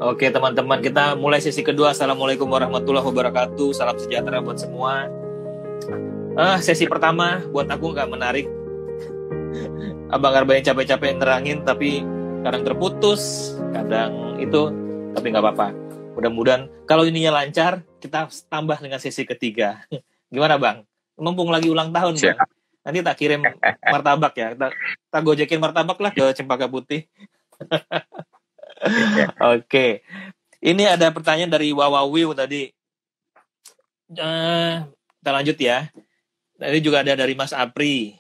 Oke teman-teman, kita mulai sesi kedua. Assalamualaikum warahmatullahi wabarakatuh. Salam sejahtera buat semua. Sesi pertama buat aku nggak menarik. Abang Arba yang capek-capek nerangin, tapi kadang terputus, kadang itu, tapi nggak apa-apa. Mudah-mudahan kalau ininya lancar, kita tambah dengan sesi ketiga. Gimana Bang? Mumpung lagi ulang tahun Bang. Nanti tak kirim martabak ya. Tak gojekin martabak lah ke Cempaka Putih. Oke. Ini ada pertanyaan dari Wawawiu tadi. Kita lanjut ya. Tadi juga ada dari Mas Apri.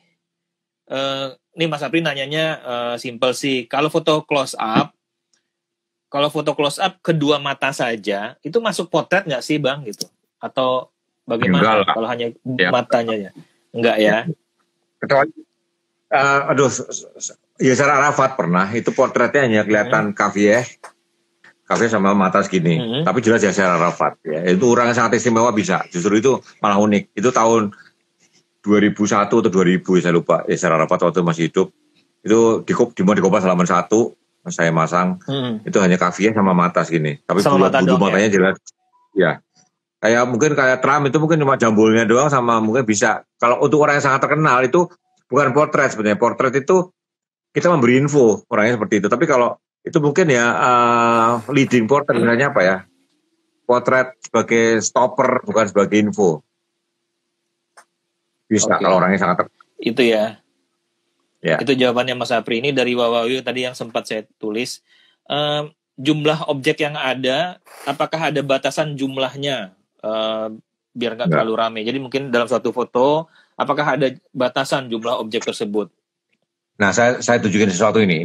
Ini Mas Apri nanyanya simple sih. Kalau foto close up kedua mata saja, itu masuk potret nggak sih Bang gitu? Atau bagaimana? Kalau hanya matanya ya? Enggak ya? Kecuali, Yasser Arafat pernah, itu potretnya hanya kelihatan Kafiyeh sama mata segini, tapi jelas Yasser Arafat. Ya. Itu orang yang sangat istimewa bisa, justru itu malah unik. Itu tahun 2001 atau 2000, saya lupa, Yasser Arafat waktu masih hidup. Itu di Kompas halaman 1, saya masang, itu hanya Kafiyeh sama mata segini. Tapi bulu matanya jelas, ya. Mungkin kayak Trump itu mungkin cuma jambulnya doang sama mungkin bisa. Kalau untuk orang yang sangat terkenal itu bukan potret sebenarnya. Potret itu kita memberi info orangnya seperti itu. Tapi kalau itu mungkin ya leading portrait misalnya apa ya? Potret sebagai stopper bukan sebagai info. Bisa kalau orangnya sangat terkenal. Itu ya. Itu jawabannya Mas Apri. Ini dari Wawawiu tadi yang sempat saya tulis. Jumlah objek yang ada, apakah ada batasan jumlahnya? Biar nggak terlalu ramai. Jadi mungkin dalam suatu foto, apakah ada batasan jumlah objek tersebut? Nah, saya tunjukin sesuatu ini.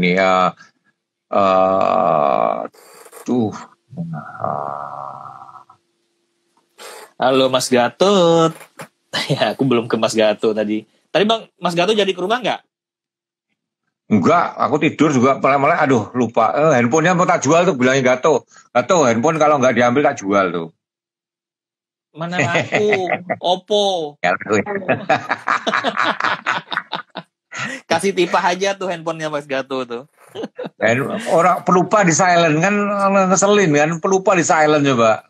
Halo Mas Gatot. Ya, aku belum ke Mas Gatot tadi. Tadi Bang, Mas Gatot jadi ke rumah nggak? Enggak, aku tidur juga malah aduh lupa. Handphonenya mau tak jual tuh, bilangnya Gatot, handphone kalau nggak diambil tak jual tuh. Mana laku? Oppo. Kasih tipe aja tuh handphonenya Mas Gatot tuh. Orang pelupa di silent kan, ngeselin kan, pelupa di silent coba.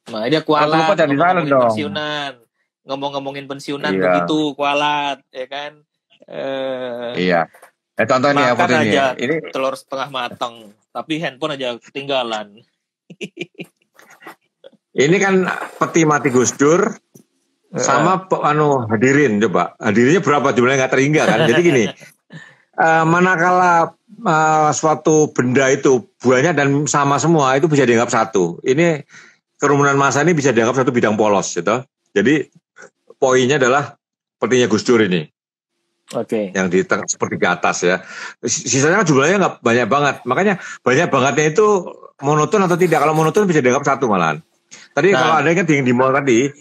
Nah, dia kualat ngomongin pensiunan. Ngomongin pensiunan begitu kualat, ya kan? Iya. Tonton ya foto ini. Ini telur setengah matang, tapi handphone aja ketinggalan. Ini kan peti mati Gus Dur sama hadirin, coba. Hadirinnya berapa jumlahnya nggak terhingga kan. Jadi gini, manakala suatu benda itu buahnya dan sama semua itu bisa dianggap satu. Ini kerumunan massa ini bisa dianggap satu bidang polos gitu. Jadi poinnya adalah petinya Gus Dur ini. Oke. Yang di tengah seperti di atas ya. Sisanya jumlahnya nggak banyak banget. Makanya banyak bangetnya itu monoton atau tidak. Kalau monoton bisa dianggap satu malahan. Tadi kalau ada kan di mall tadi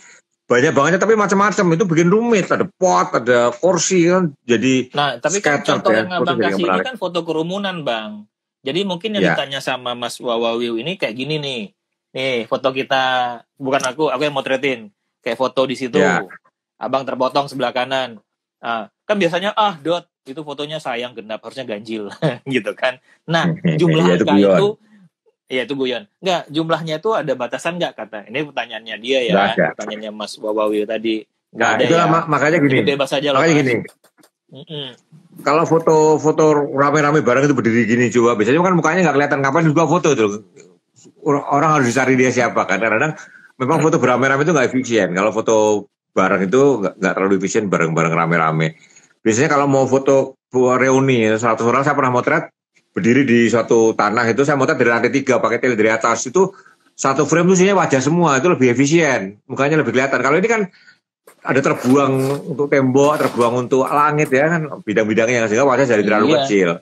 banyak bangetnya tapi macam-macam itu bikin rumit. Ada pot, ada kursi kan jadi. Nah, tapi kan contoh yang Abang kasih ini kan foto kerumunan Bang. Jadi mungkin yang ditanya sama Mas Wawawiu ini kayak gini nih. Nih foto kita, bukan aku yang motretin. Kayak foto di situ. Abang terpotong sebelah kanan. Kan biasanya Dot itu fotonya sayang genap harusnya ganjil gitu kan. Nah, jumlah angka itu ya itu guyon. Enggak, jumlahnya itu ada batasan enggak kata. Ini pertanyaannya dia ya, pertanyaannya Mas Wawawiu tadi. Enggak ada ya. Makanya gini. Bebas aja loh. Makanya gini. Kalau foto rame-rame bareng itu berdiri gini coba, biasanya kan mukanya enggak kelihatan kapan juga foto itu. Orang harus dicari dia siapa kan. Kadang-kadang memang foto beramai-ramai itu enggak efisien. Kalau foto bareng itu enggak terlalu efisien bareng-bareng rame-rame. Biasanya kalau mau foto reuni 100 orang saya pernah motret berdiri di suatu tanah itu saya motret dari lantai 3 pakai tele dari atas itu satu frame itu isinya wajah semua itu lebih efisien mukanya lebih kelihatan. Kalau ini kan ada terbuang untuk tembok, terbuang untuk langit ya kan bidang-bidangnya sehingga wajah jadi terlalu kecil.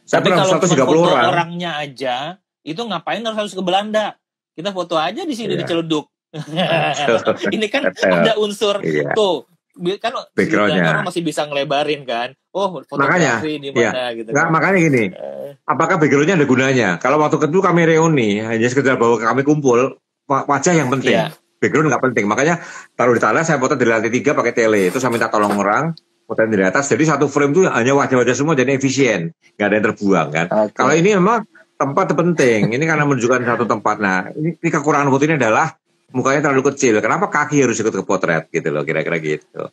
Saya pernah foto 30 orang. Orangnya aja itu ngapain harus ke Belanda? Kita foto aja di sini di Ciledug. Ini kan ada unsur tuh kan orang masih bisa ngelebarin kan. Fotografi di mana gitu. Kan. Makanya gini. Apakah backgroundnya ada gunanya? Kalau waktu kedua kami reuni hanya sekedar bahwa kami kumpul, wajah yang penting. Background nggak penting. Makanya taruh di tanah saya foto dari lantai 3 pakai tele. Itu saya minta tolong orang foto dari atas. Jadi satu frame itu hanya wajah-wajah semua jadi efisien. Nggak ada yang terbuang kan. Kalau ini memang tempat penting. Ini karena menunjukkan satu tempat. Nah, ini kekurangan foto ini adalah mukanya terlalu kecil. Kenapa kaki harus ikut ke potret gitu loh, kira-kira gitu.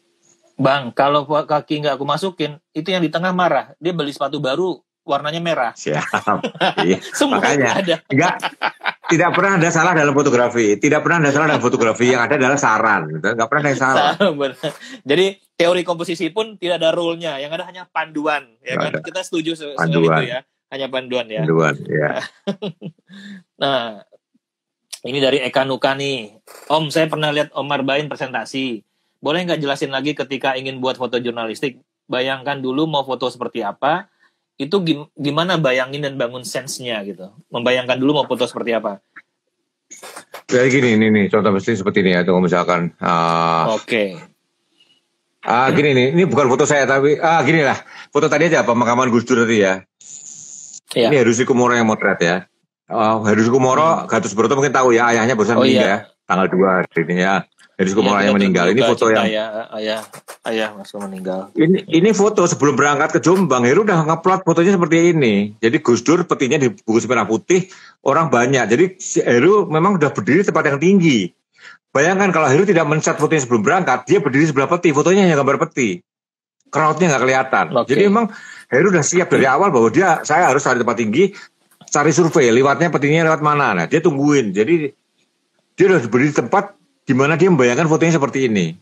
Bang, kalau kaki nggak aku masukin, itu yang di tengah marah. Dia beli sepatu baru, warnanya merah. Siap. Iya. Makanya ada. Tidak pernah ada salah dalam fotografi. Tidak pernah ada salah dalam fotografi. Yang ada adalah saran. Nggak pernah ada yang salah. Jadi teori komposisi pun tidak ada rule-nya. Yang ada hanya panduan. Ya kan? Kita setuju soal itu ya. Hanya panduan ya. Panduan, ya. Nah, ini dari Eka Nuka nih. Om, saya pernah lihat Om Marbain presentasi. Boleh nggak jelasin lagi ketika ingin buat foto jurnalistik? Bayangkan dulu mau foto seperti apa. Itu gimana bayangin dan bangun sense-nya gitu. Membayangkan dulu mau foto seperti apa. Jadi gini, ini contoh mesti seperti ini ya. Kalau misalkan. Oke. Gini nih, ini bukan foto saya tapi gini lah. Foto tadi aja pemakaman Gus Dur tadi ya. Iya. Ini Heru Sukumoro yang motret ya. Heru Sukumoro, Gatot Subroto mungkin tahu ya, ayahnya barusan meninggal ya. Tanggal 2 hari ini ya. Heru Sukumoro yang meninggal. Ini foto yang ayah masuk meninggal. Ini foto sebelum berangkat ke Jombang. Heru udah ngeplot fotonya seperti ini. Jadi Gus Dur petinya dibungkus merah putih, orang banyak. Jadi si Heru memang udah berdiri tempat yang tinggi. Bayangkan kalau Heru tidak men-shot fotonya sebelum berangkat, dia berdiri sebelah peti, fotonya hanya gambar peti. Crowd-nya nggak kelihatan. Jadi memang Heru udah siap dari awal bahwa saya harus cari tempat tinggi, cari survei, lewatnya petinya lewat mana. Nah, dia tungguin. Jadi dia udah berdiri di tempat di mana dia membayangkan fotonya seperti ini.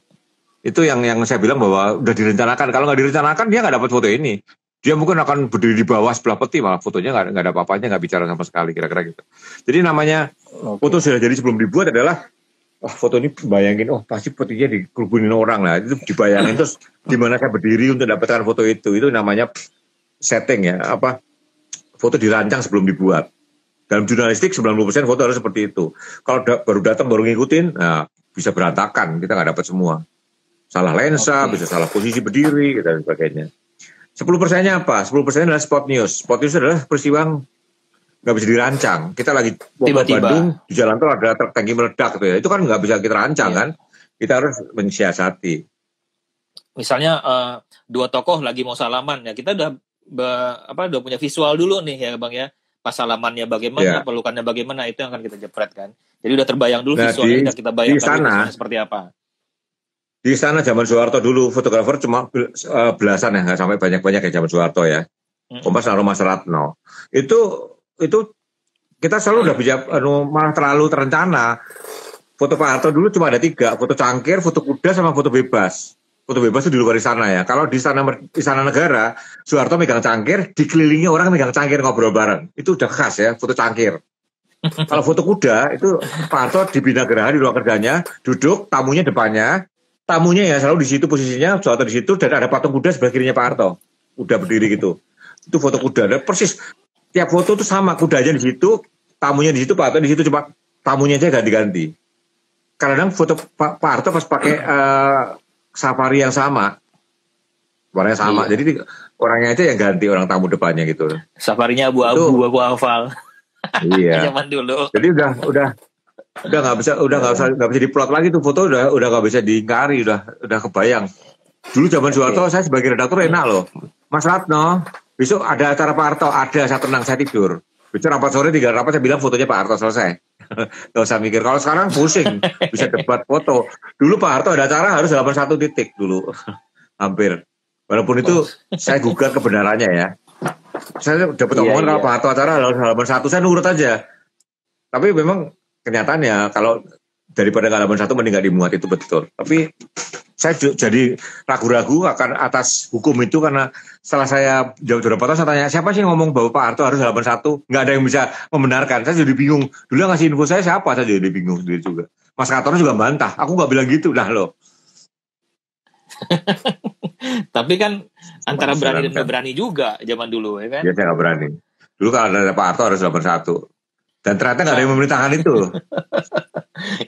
Itu yang saya bilang bahwa udah direncanakan. Kalau nggak direncanakan, dia nggak dapat foto ini. Dia mungkin akan berdiri di bawah sebelah peti, malah fotonya nggak ada apa-apanya, nggak bicara sama sekali, kira-kira gitu. Jadi namanya foto sudah jadi sebelum dibuat adalah foto ini bayangin, pasti petinya dikerubunin orang lah. Itu dibayangin terus di mana saya berdiri untuk dapatkan foto itu. Itu namanya setting ya, foto dirancang sebelum dibuat. Dalam jurnalistik 90% foto harus seperti itu. Kalau baru datang baru ngikutin, nah bisa berantakan, kita nggak dapat semua. Salah lensa, bisa salah posisi berdiri dan sebagainya. 10%-nya apa? 10% adalah spot news. Spot news adalah peristiwa nggak bisa dirancang. Kita lagi tiba-tiba Bandung di jalan tol ada truk tangki meledak gitu ya. Itu kan nggak bisa kita rancang kan. Kita harus mensiasati. Misalnya dua tokoh lagi mau salaman ya, kita udah punya visual dulu nih ya Bang ya. Pas salamannya bagaimana, pelukannya bagaimana, itu yang akan kita jepret kan. Jadi udah terbayang dulu visualnya, dan kita bayangkan seperti apa. Di sana zaman Soeharto dulu fotografer cuma belasan ya, nggak sampai banyak-banyak ya zaman Soeharto ya. Kompas naruh Mas Ratno. Itu kita selalu udah bisa malah terlalu terencana. Foto Pak Harto dulu cuma ada 3, foto cangkir, foto kuda, sama foto bebas. Foto bebas itu di luar istana ya. Kalau di istana negara, Soeharto megang cangkir, dikelilingi orang megang cangkir ngobrol bareng. Itu udah khas ya, foto cangkir. Kalau foto kuda itu Pak Harto di Bina Geraha di ruang kerjanya, duduk, tamunya depannya, tamunya ya selalu di situ posisinya, Soeharto di situ, dan ada patung kuda sebelah kirinya Pak Harto. Udah berdiri gitu. Itu foto kuda. Dan persis tiap foto itu sama, kudanya di situ, tamunya di situ, Pak Harto di situ, cuma tamunya aja ganti-ganti. Kadang foto Pak Harto pas pakai safari yang sama, warnanya sama. Jadi orangnya aja yang ganti, orang tamu depannya gitu. Safarinya abu-abu, aku hafal. Iya. Zaman dulu. Jadi udah nggak bisa diplot lagi tuh foto, udah nggak bisa diingkari, udah kebayang. Dulu zaman Soeharto saya sebagai redaktur enak loh. Mas Ratno, besok ada acara Pak Harto, ada, saya tenang, saya tidur. Besok rapat sore, 3 rapat saya bilang fotonya Pak Harto selesai. Gak usah mikir. Kalau sekarang pusing, bisa debat foto. Dulu Pak Harto ada acara harus 81 titik dulu. Hampir. Walaupun itu saya gugat kebenarannya ya. Saya dapat omongan kalau Pak Harto acara harus 81, saya nurut aja. Tapi memang kenyataannya kalau daripada halaman 1 mending gak dimuat, itu betul. Tapi saya jadi ragu-ragu akan atas hukum itu, karena setelah saya jawab reporter, saya tanya siapa sih ngomong bahwa Pak Harto harus halaman 1, nggak ada yang bisa membenarkan. Saya jadi bingung. Dulu yang ngasih info saya siapa, saya jadi bingung sendiri juga. Mas Kartono juga bantah, aku nggak bilang gitu, dah loh. Tapi kan antara berani dan nggak berani juga zaman dulu ya kan. Iya, saya nggak berani. Dulu kalau ada Pak Harto harus halaman 1, dan ternyata nggak ada yang memerintahkan itu.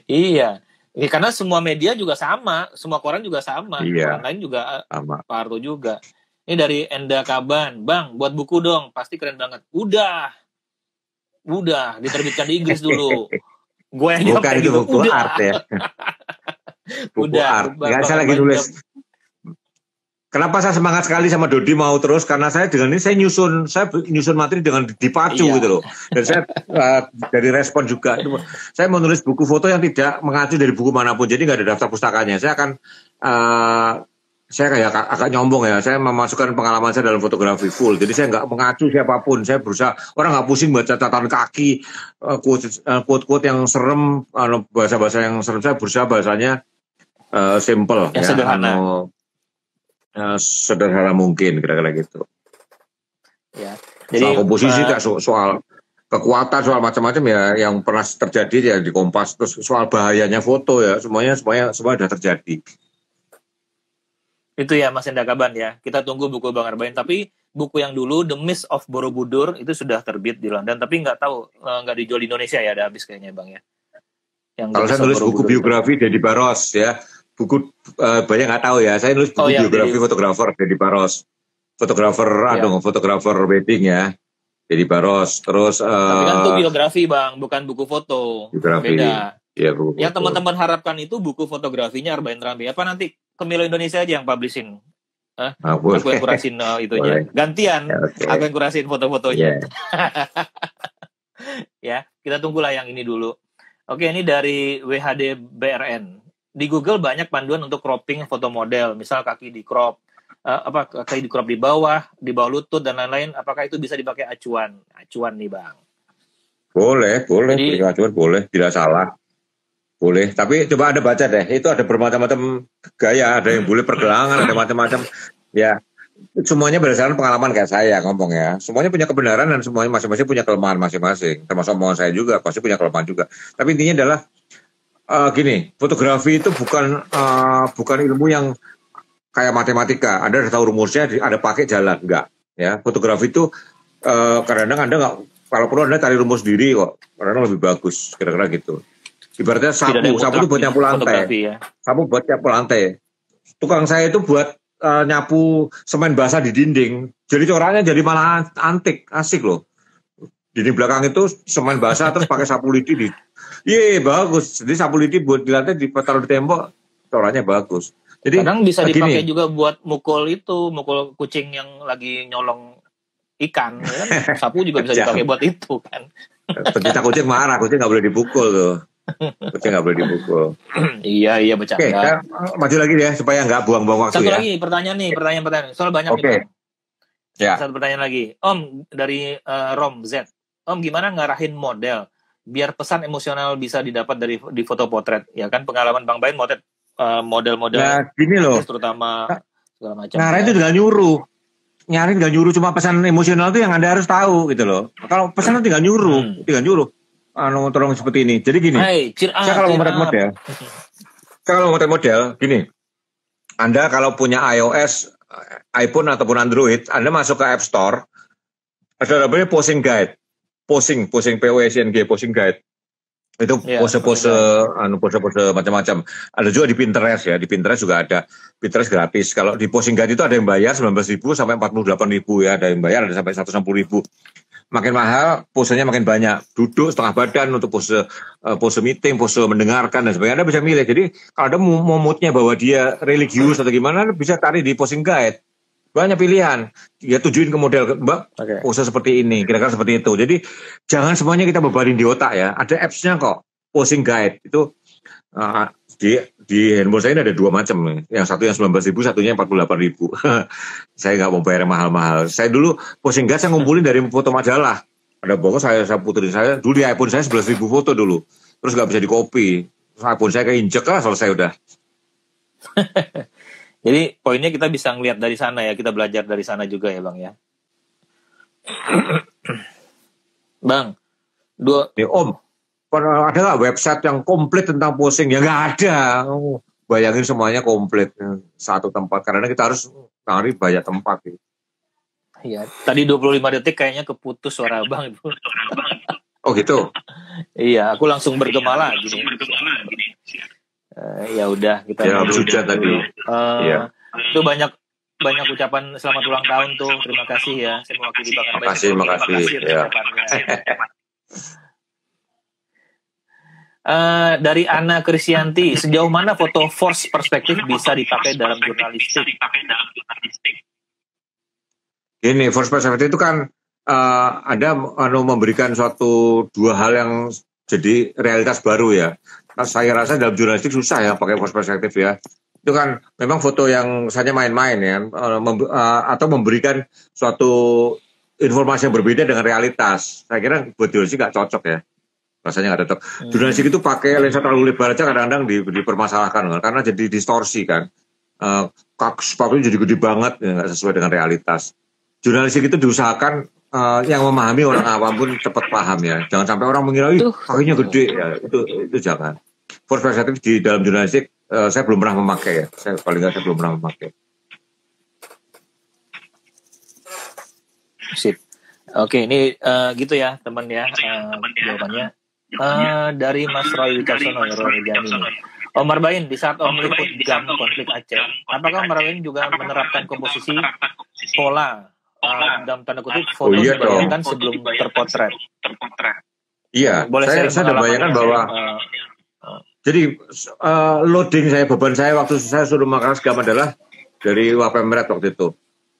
Iya. Ya, karena semua media juga sama, semua koran juga sama, iya, koran lain juga sama. Pak Harto juga. Ini dari Enda Kaban, Bang, buat buku dong, pasti keren banget. Udah, diterbitkan di Inggris dulu. Gue yang bukan itu gitu. buku art ya. Buku art. Nggak, saya lagi nulis. Kenapa saya semangat sekali sama Dodi mau terus? Karena saya dengan ini saya nyusun materi dengan dipacu gitu loh. Dan saya dari respon juga, saya menulis buku foto yang tidak mengacu dari buku manapun. Jadi nggak ada daftar pustakanya. Saya akan saya kayak agak nyombong ya. Saya memasukkan pengalaman saya dalam fotografi full. Jadi saya nggak mengacu siapapun. Saya berusaha orang nggak pusing baca catatan kaki, quote-quote yang serem, bahasa-bahasa yang serem. Saya berusaha bahasanya simple, yang sederhana. Sederhana mungkin kira-kira gitu. Ya. Jadi soal komposisi soal kekuatan, soal macam-macam ya yang pernah terjadi ya di Kompas, terus soal bahayanya foto ya semua sudah terjadi. Itu ya Mas Enda Kaban ya. Kita tunggu buku Bang Arbain. Tapi buku yang dulu The Mist of Borobudur itu sudah terbit di London, tapi nggak tahu nggak dijual di Indonesia ya, ada habis kayaknya Bang ya. Yang kalau saya nulis buku biografi Dedi Baros ya. Buku banyak nggak tahu ya. Saya nulis buku biografi fotografer Dedi Baros, fotografer wedding ya, Dedi Baros. Terus tapi kan itu biografi Bang, bukan buku foto. Biografi. Beda. Ya, buku yang teman-teman harapkan itu buku fotografinya Arbain Rambi. Apa nanti Kemilo Indonesia aja yang publishin? Aku yang kurasin itunya. Gantian, aku yang kurasin foto-fotonya. Ya, kita tunggulah yang ini dulu. Oke, ini dari WHD BRN. Di Google banyak panduan untuk cropping foto model, misal kaki di crop, kaki di crop di bawah lutut dan lain-lain. Apakah itu bisa dipakai acuan? Acuan nih Bang. Boleh. Jadi, acuan boleh, tidak salah. Boleh, tapi coba Anda baca deh. Itu ada bermacam-macam gaya, ada yang boleh pergelangan, ada macam-macam. Ya, semuanya berdasarkan pengalaman kayak saya ngomong ya. Semuanya punya kebenaran dan semuanya masing-masing punya kelemahan masing-masing. Termasuk omongan saya juga, pasti punya kelemahan juga. Tapi intinya adalah gini, fotografi itu bukan ilmu yang kayak matematika. Anda udah tahu rumusnya, ada pakai jalan, enggak. Ya, fotografi itu kadang-kadang Anda nggak, kalau perlu Anda cari rumus sendiri kok, kadang-kadang lebih bagus, kira-kira gitu. Ibaratnya sapu itu buat nyapu lantai. Ya. Sapu buat nyapu lantai. Tukang saya itu buat nyapu semen basah di dinding. Jadi coraknya jadi malah antik, asik loh. Di belakang itu semen basah terus pakai sapu lidi di. Iya, bagus. Jadi sapu lidi buat di lantai ditaruh di tembok, coraknya bagus. Jadi kadang bisa dipakai juga buat mukul kucing yang lagi nyolong ikan, ya kan? Sapu juga bisa dipakai buat itu kan. Pencinta kucing marah, kucing nggak boleh dipukul tuh. Kucing nggak boleh dipukul. Iya bercanda. Oke, kita maju lagi ya supaya nggak buang-buang waktu. Satu lagi pertanyaan. Soal banyak nih. Ya. Satu pertanyaan lagi. Om dari Rom Z. Om gimana ngarahin model biar pesan emosional bisa didapat di foto potret? Ya kan pengalaman Bang Bain motret model-model. Nah, gini loh. Terutama segala macam. Ngarahin itu tinggal nyuruh. Nyariin nggak nyuruh, cuma pesan emosional itu yang Anda harus tahu gitu loh. Kalau pesan itu tinggal nyuruh. Tolong seperti ini. Jadi gini, saya kalau memotret model, gini, Anda kalau punya iOS, iPhone ataupun Android, Anda masuk ke App Store, ada namanya posing guide, posing POSING, posing guide. Itu pose-pose macam-macam. Ada juga di Pinterest ya, di Pinterest juga ada. Pinterest gratis. Kalau di posing guide itu ada yang bayar 19.000 sampai 48.000 ya, ada yang bayar ada sampai 160.000. Makin mahal, posenya makin banyak. Duduk setengah badan untuk pose meeting, pose mendengarkan dan sebagainya. Anda bisa milih. Jadi kalau Anda mau moodnya bahwa dia religius atau gimana, Anda bisa cari di posing guide. Banyak pilihan. Ya tujuin ke model, Mbak, pose seperti ini, kira-kira seperti itu. Jadi jangan semuanya kita bebanin di otak ya. Ada apps-nya kok, posing guide. Itu di handphone saya ini ada 2 macam nih. Yang satu yang 19.000, satunya 48.000. Saya nggak mau bayar mahal-mahal. Saya dulu posing guide saya ngumpulin dari foto majalah. Ada pokok saya puterin saya dulu di iPhone saya 11.000 foto dulu. Terus nggak bisa di-copy. Terus iPhone saya keinjek lah, selesai udah. Jadi poinnya kita bisa ngelihat dari sana ya, kita belajar dari sana juga ya Bang ya. Bang, Om, ada nggak website yang komplit tentang posing? Ya nggak ada. Bayangin semuanya komplit satu tempat. Karena kita harus cari banyak tempat. Iya, tadi 25 detik kayaknya keputus suara Bang itu. Oh gitu? Iya, aku langsung bergema gini. Ya udah kita. Ya habis hujan tadi. Iya. Itu banyak ucapan selamat ulang tahun tuh. Terima kasih ya. Saya mewakili Bang Arbain. Makasih ya. Dari Ana Krisyanti, sejauh mana foto force perspektif bisa dipakai dalam jurnalistik? Ini force perspektif itu kan ada memberikan dua hal yang jadi realitas baru ya. Saya rasa dalam jurnalistik susah ya pakai force perspektif ya. Itu kan memang foto yang saja main-main ya, atau memberikan suatu informasi yang berbeda dengan realitas. Saya kira buat jurnalistik nggak cocok ya. Rasanya nggak tetap. Jurnalistik itu pakai lensa terlalu lebar aja kadang-kadang dipermasalahkan kan, karena jadi distorsi kan. Sepatunya jadi gede banget, ya, nggak sesuai dengan realitas. Jurnalistik itu diusahakan yang memahami orang awam pun cepat paham ya. Jangan sampai orang mengira, kakinya gede ya. Itu jangan. Force perspektif di dalam jurnalistik saya belum pernah memakai ya. Saya belum pernah memakai. Sip. Oke, ini gitu ya teman ya jawabannya. Dari Mas Roy Wicaksono, Roy Jani. Omar Bain, di saat Om liput GAM konflik Aceh, apakah Omar Bain juga menerapkan komposisi pola dalam tanda kutip foto dibayangkan sebelum terpotret? Iya, saya bayangkan bahwa jadi loading saya, beban saya waktu saya suruh makan GAM adalah dari Wapemret waktu itu.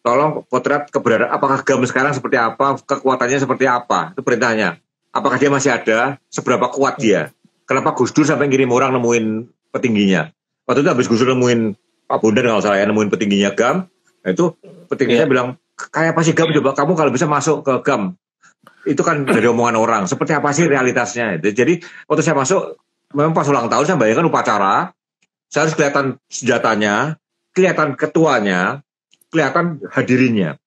Tolong potret keberadaan, apakah GAM sekarang seperti apa, kekuatannya seperti apa, itu perintahnya. Apakah dia masih ada, seberapa kuat dia. Kenapa Gus Dur sampai ngirim orang nemuin petingginya. Waktu itu habis Gus Dur nemuin Pak Bondan kalau salah ya, nemuin petingginya GAM, nah itu petingginya bilang, kayak apa sih GAM, coba kamu kalau bisa masuk ke GAM. Itu kan dari omongan orang, seperti apa sih realitasnya. Jadi waktu saya masuk, memang pas ulang tahun saya bayangkan upacara, saya harus kelihatan senjatanya, kelihatan ketuanya, kelihatan hadirinnya.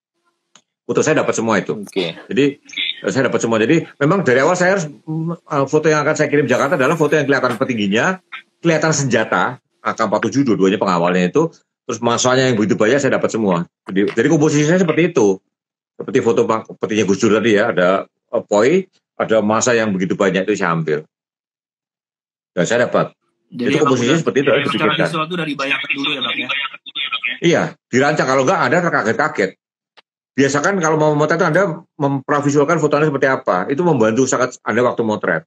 Foto saya dapat semua itu. Jadi saya dapat semua. Jadi memang dari awal saya harus foto yang akan saya kirim Jakarta adalah foto yang kelihatan petingginya, kelihatan senjata, AK-47 dua-duanya pengawalnya itu, terus masanya yang begitu banyak saya dapat semua. Jadi komposisi saya seperti itu. Seperti foto petingginya Gus Dur tadi ya, ada poi, ada masa yang begitu banyak itu saya ambil. Dan saya dapat. Jadi itu komposisinya seperti itu. Secara visual itu dari bayangkan dulu ya Bang ya? Iya, dirancang. Kalau enggak ada terkaget-kaget. Biasakan kalau mau memotret Anda mempravisualkan foto Anda seperti apa. Itu membantu sangat Anda waktu motret.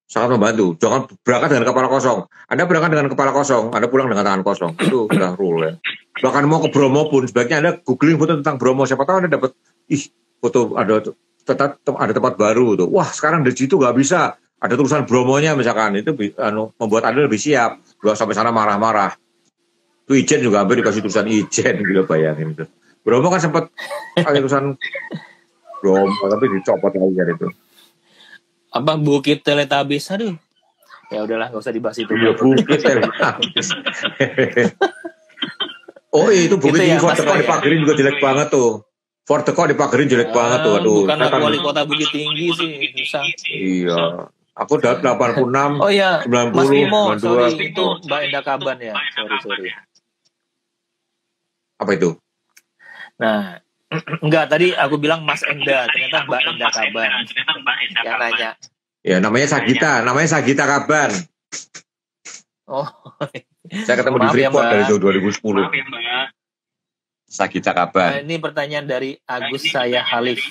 Sangat membantu. Jangan berangkat dengan kepala kosong. Anda berangkat dengan kepala kosong, Anda pulang dengan tangan kosong. Itu udah rule ya. Bahkan mau ke Bromo pun, sebaiknya Anda googling foto tentang Bromo. Siapa tahu Anda dapat, foto ada tempat baru tuh. Wah, sekarang di situ nggak bisa. Ada tulisan Bromonya misalkan. Itu membuat Anda lebih siap. Gak sampai sana marah-marah. Itu Ijen juga hampir dikasih tulisan Ijen, gitu bayangin itu. Bromo kan sempat pakai tulisan Bromo, tapi dicopot aja itu. Apa Bukit Teletabis? Aduh. Ya udahlah, nggak usah dibahas itu. Bukit Teletabis. Oh itu Bukit ini Fort Teko dipagerin juga jelek banget tuh. Fort Teko dipagerin jelek banget tuh. Aduh. Bukan wali kota Bukit Tinggi sih, susah. Iya. Aku udah 86, oh iya, 90, Mas Bimo, 92. Sorry, itu Mbak Enda Kaban ya. Sorry. Apa itu? Nah, enggak, tadi aku bilang Mas Enda, ternyata Mbak Enda Kaban yang nanya. Ya, namanya Sagita Kaban. Oh. Saya ketemu di Freeport dari 2010. Sagita Kaban. Ini pertanyaan dari Agus Saya Halif.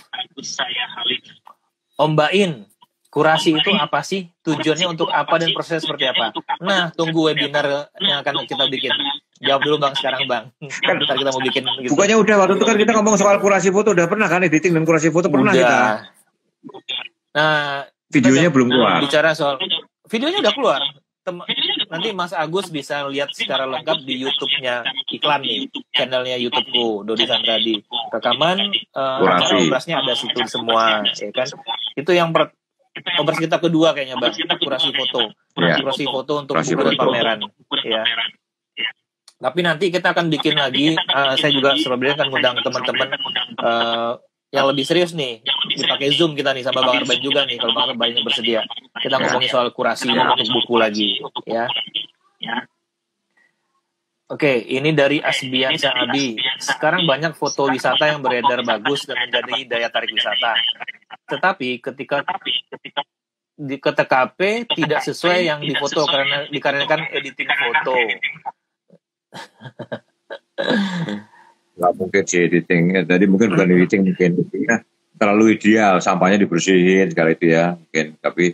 Om Bain, kurasi itu apa sih? Tujuannya untuk apa dan proses seperti apa? Nah, tunggu webinar yang akan kita bikin. Jawab dulu Bang sekarang Bang. Kan ntar kita mau bikin gitu. Bukannya udah waktu itu kan kita ngomong soal kurasi foto, udah pernah kan editing dan kurasi foto pernah kita. Nah, videonya belum keluar. Bicara soal videonya udah keluar. Nanti Mas Agus bisa lihat secara lengkap di YouTube-nya iklan nih, channelnya YouTubeku Dodi Sandradi. Rekaman acara operasinya ada situ semua, ya kan? Itu yang operasi kita kedua kayaknya Bang, kurasi foto. Kurasi foto untuk buku dan pameran, ya. Tapi nanti kita akan bikin lagi, saya juga sebenarnya akan ngundang teman-teman yang lebih serius nih, dipakai Zoom kita nih sama Bang Arban juga nih, kalau Bang Arban yang bersedia. Kita ngomongin soal kurasi untuk buku lagi, ya. Oke, ini dari Asbian Saabi. Sekarang banyak foto wisata yang beredar bagus dan menjadi daya tarik wisata. Tetapi ketika di ke TKP tidak sesuai yang difoto karena dikarenakan editing foto. Nggak mungkin sih editing. Tadi mungkin bukan editing, mungkin terlalu ideal, sampahnya dibersihin segala itu ya mungkin. Tapi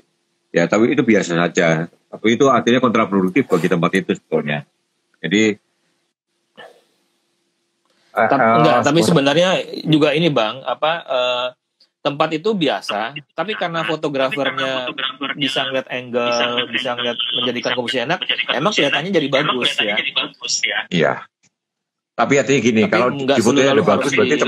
Ya, tapi itu biasa saja. Tapi itu artinya kontraproduktif bagi tempat itu sebetulnya. Jadi enggak, tapi sebenarnya juga ini Bang, tempat itu biasa, tapi karena fotografernya bisa ngeliat angle, bisa ngeliat menjadikan komposisi enak, emang kelihatannya jadi bagus ya. Iya. Tapi artinya gini, kalau di fotonya ada bagus, berarti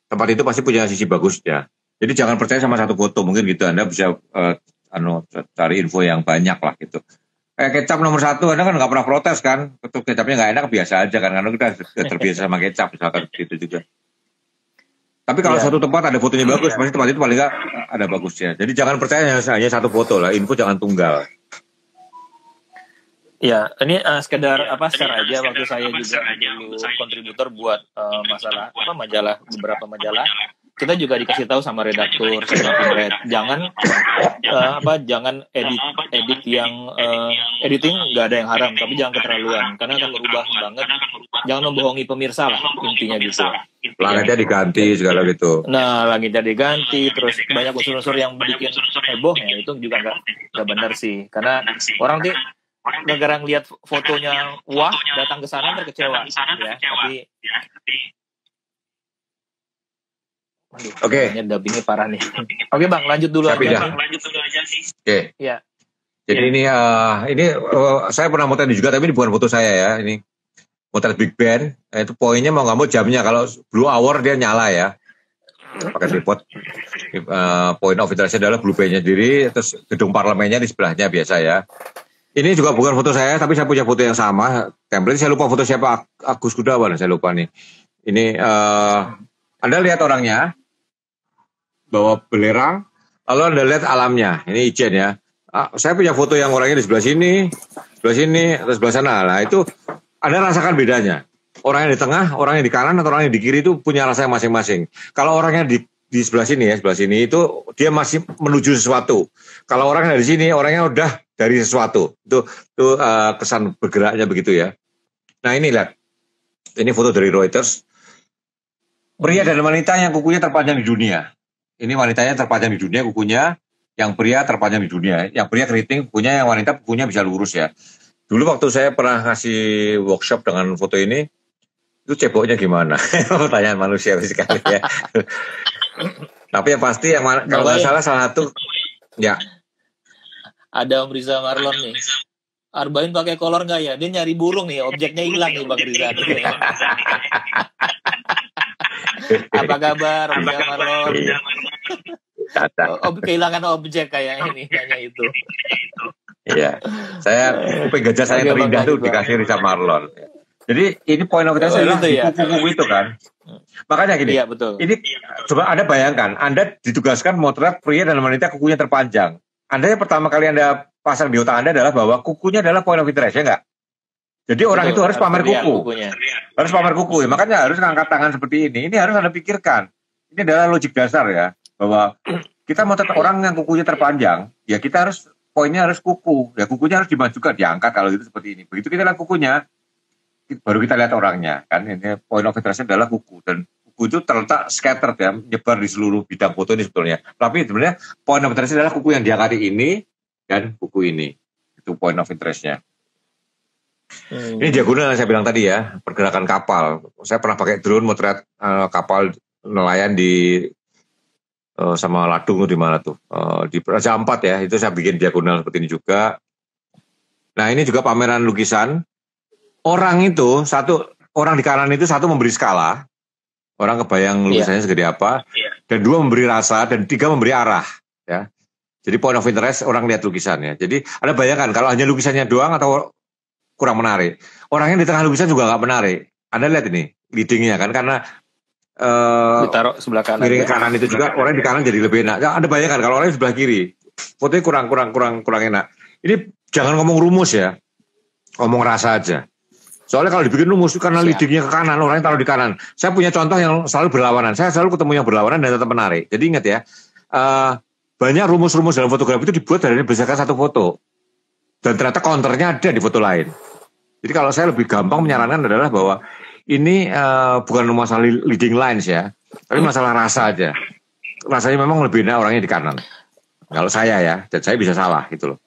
tempat itu pasti punya sisi bagusnya. Jadi jangan percaya sama satu foto, mungkin gitu. Anda bisa cari info yang banyak lah gitu. Kecap nomor 1, Anda kan nggak pernah protes kan? Kecapnya nggak enak, biasa aja kan? Karena kita terbiasa sama kecap, misalkan gitu juga. Tapi kalau satu tempat ada fotonya bagus, pasti tempat itu paling nggak ada bagusnya. Jadi jangan percaya hanya satu foto lah, info jangan tunggal. Ya, ini sekedar share aja waktu saya juga dulu kontributor buat majalah, beberapa majalah. Kita juga dikasih tahu sama redaktur, sama pemret, jangan edit yang editing nggak ada yang haram, tapi jangan keterlaluan karena akan merubah banget. Jangan membohongi pemirsa lah intinya gitu. Langitnya diganti segala gitu. Nah, langitnya diganti, terus banyak unsur-unsur yang bikin heboh ya, itu juga nggak benar sih, karena orang tuh negara ngeliat fotonya wah datang ke sana terkecewa ya, tapi Oke. Dubbingnya parah nih. Oke Bang, lanjut dulu aja. Oke. Ya. Jadi ini saya pernah motret juga, tapi ini bukan foto saya ya. Ini motret Big Ben. Itu poinnya mau nggak mau jamnya. Kalau blue hour dia nyala ya. Pakai tripod. Point of interest adalah blue Ben-nya sendiri, terus gedung parlemennya di sebelahnya biasa ya. Ini juga bukan foto saya, tapi saya punya foto yang sama. Template saya lupa foto siapa, Agus Gudawan, saya lupa nih. Ini Anda lihat orangnya bawa belerang, lalu Anda lihat alamnya. Ini Ijen ya. Saya punya foto yang orangnya di sebelah sini, atau sebelah sana. Nah itu Anda rasakan bedanya. Orang yang di tengah, orang yang di kanan, atau orang yang di kiri itu punya rasa masing-masing. Kalau orangnya di sebelah sini itu dia masih menuju sesuatu. Kalau orang yang dari sini, orangnya udah dari sesuatu. Itu kesan bergeraknya begitu ya. Nah ini lihat, ini foto dari Reuters. Pria dan wanita yang kukunya terpanjang di dunia. Ini wanitanya terpanjang di dunia kukunya, yang pria terpanjang di dunia. Yang pria keriting kukunya, yang wanita kukunya bisa lurus ya. Dulu waktu saya pernah ngasih workshop dengan foto ini, itu ceboknya gimana? Pertanyaan manusia sekali ya. Tapi yang pasti yang mana, kalau nggak salah satu, ya. Ada Om Riza Marlon nih. Arbain pakai kolor nggak ya? Dia nyari burung nih, objeknya hilang nih Bang Riza. Apa kabar Om Riza Marlon? Kehilangan objek kayak ini, hanya itu. Iya, saya kuping gajah saya terindah tuh dikasih Riza Marlon. Jadi ini poin of interest adalah kuku itu kan. Makanya gini, iya, betul. Ini coba Anda bayangkan, Anda ditugaskan motret pria dan wanita kukunya terpanjang. Anda yang pertama kali Anda pasang di otak Anda adalah bahwa kukunya adalah point of interest, ya enggak? Jadi orang itu harus pamer kuku. Harus pamer kuku, ya. Makanya harus ngangkat tangan seperti ini. Ini harus Anda pikirkan. Ini adalah logik dasar ya, bahwa kita motret orang yang kukunya terpanjang, ya kita harus, poinnya harus kuku. Ya kukunya harus dimajukan, diangkat kalau itu seperti ini. Begitu kita lihat kukunya, baru kita lihat orangnya kan. Ini point of interest adalah kuku, dan kuku itu terletak scattered ya, menyebar di seluruh bidang foto ini sebetulnya. Tapi sebenarnya point of interest adalah kuku yang diangkat ini dan kuku ini. Itu point of interestnya. Ini diagonal saya bilang tadi ya, pergerakan kapal. Saya pernah pakai drone motret kapal nelayan di sama Ladung di mana tuh, di Raja Ampat ya. Itu saya bikin diagonal seperti ini juga. Nah ini juga pameran lukisan. Orang itu, orang di kanan itu satu memberi skala, orang kebayang lukisannya segede apa, dan dua memberi rasa, dan tiga memberi arah, ya. Jadi point of interest orang lihat lukisannya. Jadi Anda bayangkan kalau hanya lukisannya doang atau kurang menarik. Orangnya di tengah lukisan juga nggak menarik. Anda lihat ini leadingnya kan, karena ditaruh sebelah kanan. Miring ke kanan itu juga orang di kanan jadi lebih enak. Anda bayangkan kalau orang di sebelah kiri, fotonya kurang enak. Ini jangan ngomong rumus ya, ngomong rasa aja. Soalnya kalau dibikin rumus karena leadingnya ke kanan, orangnya taruh di kanan. Saya punya contoh yang selalu berlawanan. Saya selalu ketemu yang berlawanan dan tetap menarik. Jadi ingat ya, banyak rumus-rumus dalam fotografi itu dibuat dari berdasarkan satu foto. Dan ternyata counternya ada di foto lain. Jadi kalau saya lebih gampang menyarankan adalah bahwa ini bukan masalah leading lines ya, tapi masalah rasa aja. Rasanya memang lebih enak orangnya di kanan. Kalau saya ya, dan saya bisa salah gitu loh.